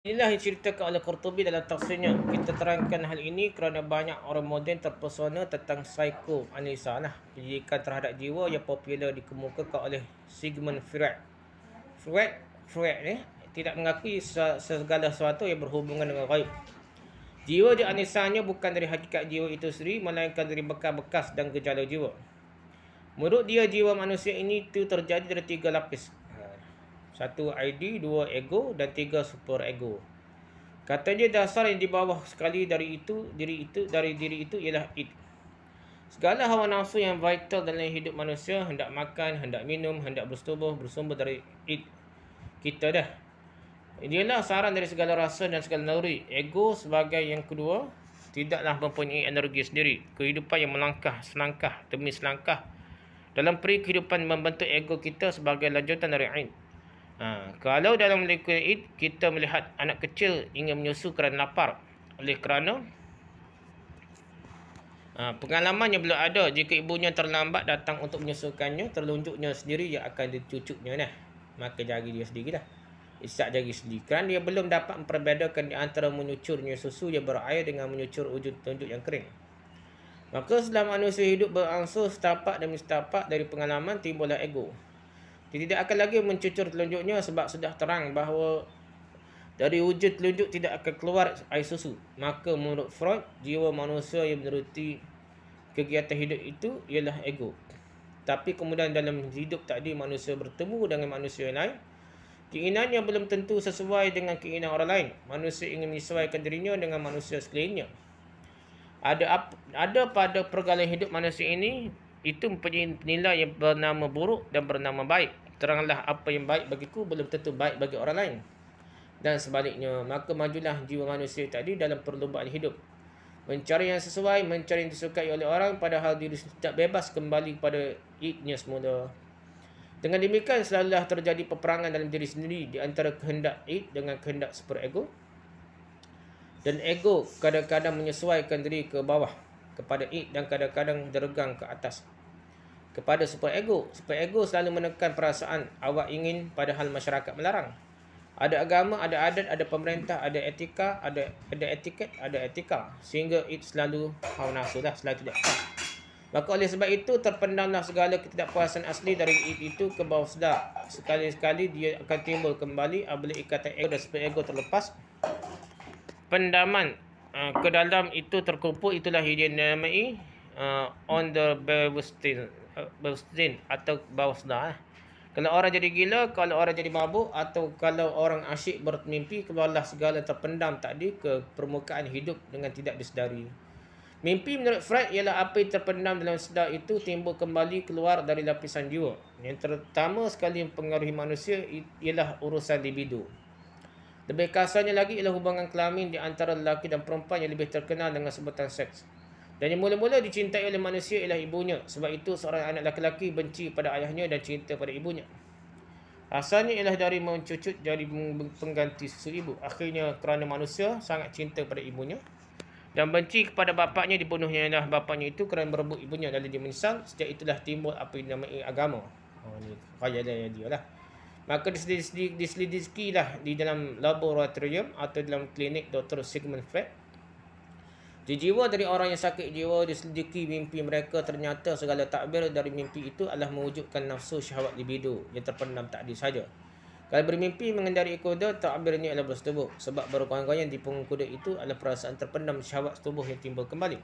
Inilah yang diceritakan oleh Qurtubi dalam tafsirnya. Kita terangkan hal ini kerana banyak orang moden terpesona tentang psikoanalisa pendidikan terhadap jiwa yang popular dikemukakan oleh Sigmund Freud. Freud ni tidak mengakui segala sesuatu yang berhubungan dengan gaib. Jiwa di anisanya bukan dari hakikat jiwa itu sendiri, melainkan dari bekas-bekas dan gejala jiwa. Menurut dia, jiwa manusia ini itu terjadi dari 3 lapis. 1 ID, 2 ego dan 3 super ego. Katanya dasar yang di bawah sekali dari diri itu ialah id. Segala hawa nafsu yang vital dalam hidup manusia, hendak makan, hendak minum, hendak bersetubuh, bersumber dari id kita dah. Dialah saran dari segala rasa dan segala naluri. Ego sebagai yang kedua tidaklah mempunyai energi sendiri. Kehidupan yang melangkah selangkah demi selangkah dalam peri kehidupan membentuk ego kita sebagai lanjutan dari id. Kalau dalam lingkungan id kita melihat anak kecil ingin menyusu kerana lapar, oleh kerana pengalaman yang belum ada, jika ibunya terlambat datang untuk menyusukannya, terlunjuknya sendiri yang akan dicucuknya maka jari dia sendiri isap jari sendiri, kerana dia belum dapat memperbedakan di antara menyucurnya susu yang berair dengan menyucur wujud telunjuk yang kering. Maka setelah manusia hidup berangsur setapak demi setapak dari pengalaman, timbullah ego. Dia tidak akan lagi mencucur telunjuknya sebab sudah terang bahawa dari wujud telunjuk tidak akan keluar air susu. Maka menurut Freud, jiwa manusia yang meneruti kegiatan hidup itu ialah ego. Tapi kemudian dalam hidup tadi manusia bertemu dengan manusia lain. Keinginan yang belum tentu sesuai dengan keinginan orang lain. Manusia ingin menyesuaikan dirinya dengan manusia sekelilingnya. Ada pada pergaulan hidup manusia ini, itu mempunyai nilai yang bernama buruk dan bernama baik. Teranglah apa yang baik bagiku belum tentu baik bagi orang lain. Dan sebaliknya, maka majulah jiwa manusia tadi dalam perlombaan hidup. Mencari yang sesuai, mencari yang disukai oleh orang, padahal diri tidak bebas kembali pada idnya semula. Dengan demikian, selalulah terjadi peperangan dalam diri sendiri di antara kehendak id dengan kehendak super ego. Dan ego kadang-kadang menyesuaikan diri ke bawah kepada id dan kadang-kadang dergang ke atas kepada super ego. Super ego selalu menekan perasaan awak ingin padahal masyarakat melarang. Ada agama, ada adat, ada pemerintah, ada etika, ada etiket, ada etika. Sehingga id selalu hawa nafsu selalu tidak pas. Maka oleh sebab itu terpendamlah segala ketidakpuasan asli dari id itu ke bawah sedar. Sekali-sekali dia akan timbul kembali apabila ikatan ego dan super ego terlepas. Pendaman ke dalam itu terkumpul, itulah yang dinamai on the Bewusstsein atau bawah sedar. Kalau orang jadi gila, kalau orang jadi mabuk, atau kalau orang asyik bermimpi, keluarlah segala terpendam tadi ke permukaan hidup dengan tidak disedari. Mimpi menurut Freud ialah apa yang terpendam dalam sedar itu timbul kembali keluar dari lapisan jiwa. Yang terutama sekali yang mempengaruhi manusia ialah urusan libido. Lebih kasarnya lagi ialah hubungan kelamin di antara lelaki dan perempuan yang lebih terkenal dengan sebutan seks. Dan yang mula-mula dicintai oleh manusia ialah ibunya. Sebab itu seorang anak lelaki benci pada ayahnya dan cinta pada ibunya. Asalnya ialah dari mencucut jari pengganti susu ibu. Akhirnya kerana manusia sangat cinta pada ibunya dan benci kepada bapaknya, dibunuhnya ialah bapaknya itu kerana merebut ibunya. Lalu dia menyesal. Sejak itulah timbul apa yang dinamai agama. Ini khayalan dia lah. Maka diselidikilah di dalam laboratorium atau dalam klinik Dr. Sigmund Freud. Di jiwa dari orang yang sakit jiwa, diselidiki mimpi mereka, ternyata segala takbir dari mimpi itu adalah mewujudkan nafsu syahwat libido yang terpendam tadi saja. Kalau bermimpi mengendarai kuda, takbirnya adalah bersetubuh. Sebab bergoyang-goyang di punggung kuda itu adalah perasaan terpendam syahwat setubuh yang timbul kembali.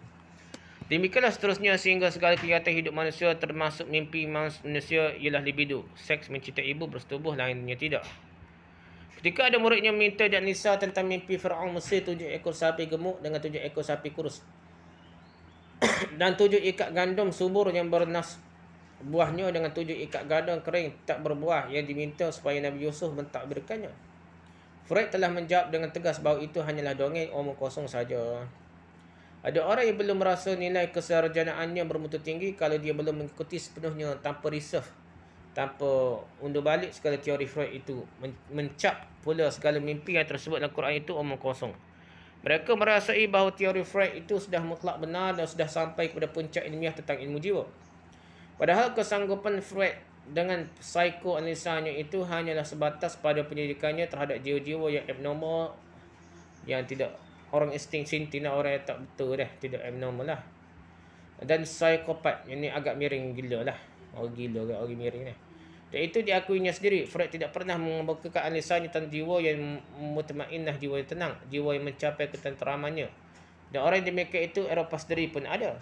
Demikianlah seterusnya sehingga segala kegiatan hidup manusia termasuk mimpi manusia ialah libido. Seks, mencintai ibu, bersetubuh, lainnya tidak. Ketika ada muridnya minta dianalisa tentang mimpi Firaun Mesir 7 ekor sapi gemuk dengan 7 ekor sapi kurus dan 7 ikat gandum subur yang bernas buahnya dengan 7 ikat gandum kering tak berbuah yang diminta supaya Nabi Yusuf mentadbirkannya. Freud telah menjawab dengan tegas bahawa itu hanyalah dongeng omong kosong saja. Ada orang yang belum merasa nilai kesarjanaannya bermutu tinggi kalau dia belum mengikuti sepenuhnya tanpa reserve, tanpa undur balik segala teori Freud itu, mencap pula segala mimpi yang tersebut dalam Quran itu omong kosong. Mereka merasai bahawa teori Freud itu sudah mutlak benar dan sudah sampai kepada puncak ilmiah tentang ilmu jiwa. Padahal kesanggupan Freud dengan psikoanalisanya itu hanyalah sebatas pada pendidikannya terhadap jiwa-jiwa yang abnormal yang tidak orang insting tina orang yang tak betul dah, tidak abnormal lah. Dan psikopat, yang ni agak miring gila lah. Orang gila ke orang miring ni. Dan itu diakuinya sendiri. Freud tidak pernah membukakan lisannya tentang jiwa yang mutmainnah, jiwa yang tenang, jiwa yang mencapai ketenteramannya. Dan orang yang demikian itu Eropah sendiri pun ada.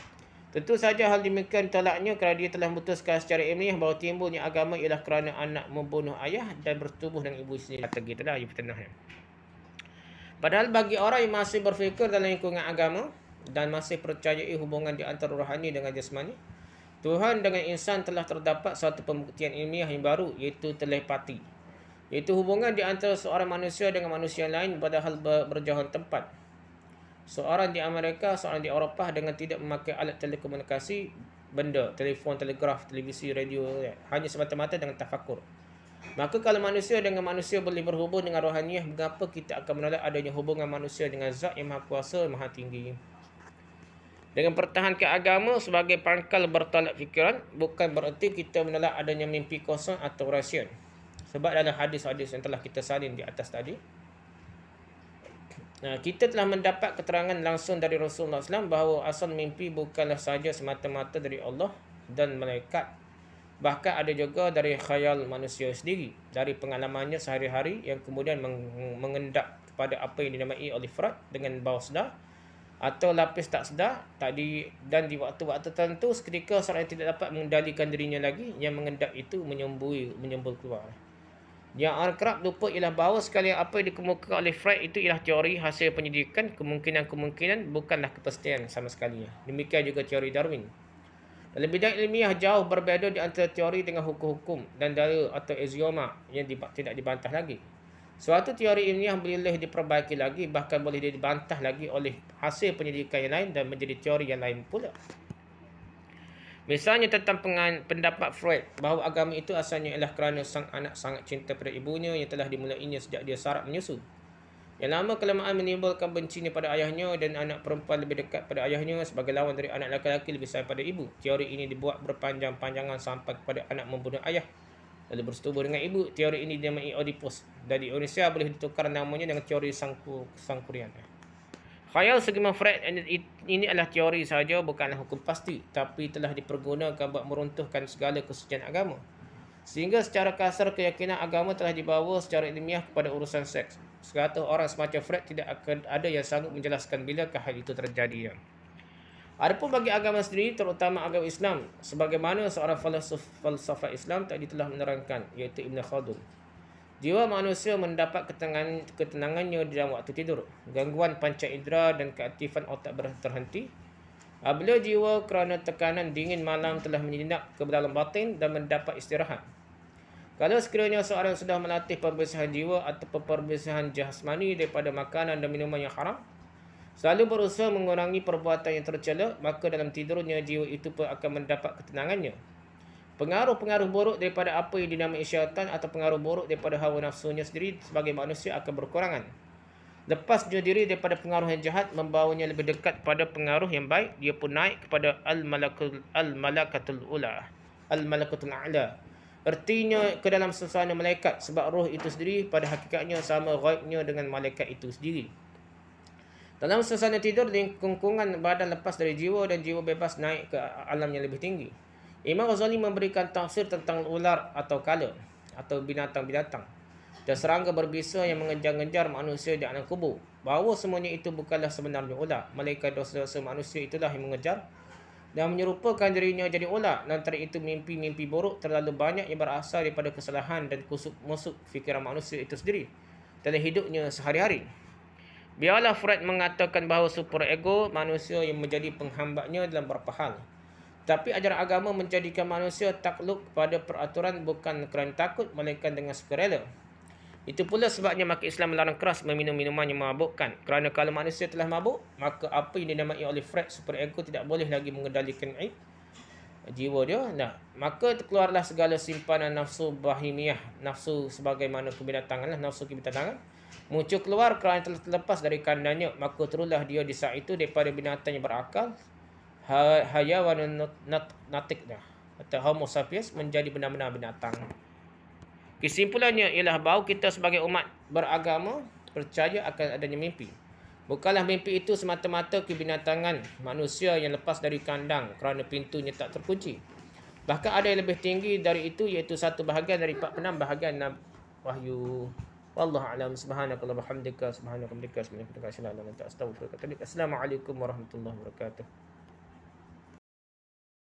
Tentu saja hal demikian tolaknya kerana dia telah memutuskan secara ilmiah bahawa timbulnya agama ialah kerana anak membunuh ayah dan bertubuh dengan ibu sendiri. Kata gitu lah, ibu tenahnya. Padahal bagi orang yang masih berfikir dalam lingkungan agama dan masih percayai hubungan di antara rohani dengan jasmani, Tuhan dengan insan telah terdapat suatu pembuktian ilmiah yang baru, iaitu telepati. Iaitu hubungan di antara seorang manusia dengan manusia lain padahal berjauhan tempat. Seorang di Amerika, seorang di Eropah dengan tidak memakai alat telekomunikasi, benda, telefon, telegraf, televisi, radio, hanya semata-mata dengan tafakur. Maka kalau manusia dengan manusia boleh berhubung dengan rohaniah, mengapa kita akan menolak adanya hubungan manusia dengan Zat yang Maha Kuasa, Maha Tinggi? Dengan pertahankan agama sebagai pangkal bertolak fikiran, bukan bererti kita menolak adanya mimpi kosong atau rasion. Sebab dalam hadis-hadis yang telah kita salin di atas tadi, kita telah mendapat keterangan langsung dari Rasulullah SAW bahawa asal mimpi bukanlah sahaja semata-mata dari Allah dan malaikat. Bahkan ada juga dari khayal manusia sendiri, dari pengalamannya sehari-hari yang kemudian mengendap kepada apa yang dinamai oleh Freud dengan bawah sedar atau lapis tak sedar dan di waktu-waktu tertentu seketika seorang yang tidak dapat mengendalikan dirinya lagi, yang mengendap itu menyembul keluar. Yang kerap lupa ialah bahawa sekalian apa yang dikemukakan oleh Freud itu ialah teori hasil penyidikan, kemungkinan-kemungkinan bukanlah kepastian sama sekali. Demikian juga teori Darwin. Dalam bidang ilmiah jauh berbeza di antara teori dengan hukum-hukum dan dalil atau axioma yang tidak dibantah lagi. Suatu teori ilmiah boleh diperbaiki lagi, bahkan boleh dibantah lagi oleh hasil penyidikan yang lain dan menjadi teori yang lain pula. Misalnya tentang pendapat Freud bahawa agama itu asalnya ialah kerana sang anak sangat cinta pada ibunya yang telah dimulainya sejak dia sarap menyusu. Yang lama-kelamaan menimbulkan bencinya pada ayahnya dan anak perempuan lebih dekat pada ayahnya sebagai lawan dari anak lelaki lebih sayang pada ibu. Teori ini dibuat berpanjang-panjangan sampai kepada anak membunuh ayah lalu bersetubuh dengan ibu. Teori ini dinamai Oedipus. Dan di Indonesia boleh ditukar namanya dengan teori Sangkurian. Khayal segmen Freud ini adalah teori sahaja, bukanlah hukum pasti, tapi telah dipergunakan buat meruntuhkan segala kesucian agama. Sehingga secara kasar keyakinan agama telah dibawa secara ilmiah kepada urusan seks. Sekata orang semacam Freud tidak akan ada yang sanggup menjelaskan bilakah hal itu terjadi. Adapun bagi agama sendiri, terutama agama Islam, sebagaimana seorang falsafah Islam tadi telah menerangkan, iaitu Ibn Khaldun, jiwa manusia mendapat ketenangannya di dalam waktu tidur. Gangguan panca indera dan keaktifan otak terhenti. Apabila jiwa kerana tekanan dingin malam telah menyelinap ke dalam batin dan mendapat istirahat. Kalau sekiranya seorang sudah melatih pembersihan jiwa atau pembersihan jasmani daripada makanan dan minuman yang haram, selalu berusaha mengurangi perbuatan yang tercela, maka dalam tidurnya jiwa itu pun akan mendapat ketenangannya. Pengaruh-pengaruh buruk daripada apa yang dinamai syaitan atau pengaruh buruk daripada hawa nafsunya sendiri sebagai manusia akan berkurangan. Lepasnya diri daripada pengaruh yang jahat membawanya lebih dekat pada pengaruh yang baik, dia pun naik kepada al-malakatul ula, al-malakatul a'la. Artinya ke dalam suasana malaikat, sebab roh itu sendiri pada hakikatnya sama ghaibnya dengan malaikat itu sendiri. Dalam suasana tidur, lingkungan badan lepas dari jiwa dan jiwa bebas naik ke alam yang lebih tinggi. Imam Ghazali memberikan tafsir tentang ular atau kala atau binatang-binatang dan serangga berbisa yang mengejar-ngejar manusia di alam kubur. Bahawa semuanya itu bukanlah sebenarnya ular. Malaikat dosa-dosa manusia itulah yang mengejar dan menyerupakan dirinya jadi ular. Antara itu mimpi-mimpi buruk terlalu banyak yang berasal daripada kesalahan dan kusuk-musuk fikiran manusia itu sendiri dalam hidupnya sehari-hari. Biarlah Freud mengatakan bahawa superego manusia yang menjadi penghambatnya dalam beberapa hal. Tapi ajaran agama menjadikan manusia takluk pada peraturan bukan kerana takut, melainkan dengan sukarela. Itu pula sebabnya maka Islam melarang keras meminum minuman yang memabukkan. Kerana kalau manusia telah mabuk, maka apa yang dinamai oleh Freud superego tidak boleh lagi mengendalikan jiwa dia. Maka terkeluarlah segala simpanan nafsu bahimiah, nafsu sebagaimana kebinatangan, nafsu kebinatangan muncul keluar kerana telah terlepas dari kandangnya. Maka terulah dia di saat itu daripada binatang yang berakal, hayawan natik atau Homo sapiens menjadi benar-benar binatang. Kesimpulannya ialah bahawa kita sebagai umat beragama percaya akan adanya mimpi. Bukanlah mimpi itu semata-mata kebinatangan manusia yang lepas dari kandang kerana pintunya tak terkunci. Bahkan ada yang lebih tinggi dari itu, iaitu satu bahagian dari 46 bahagian wahyu. Wallahu a'lam. Subhanakallahumma wa bihamdika, subhanaka wa bihamdika, subhanaka wa bihamdika, asyhadu an la ilaha illa anta, astaghfiruka wa atubu ilaik. Assalamualaikum warahmatullahi wabarakatuh.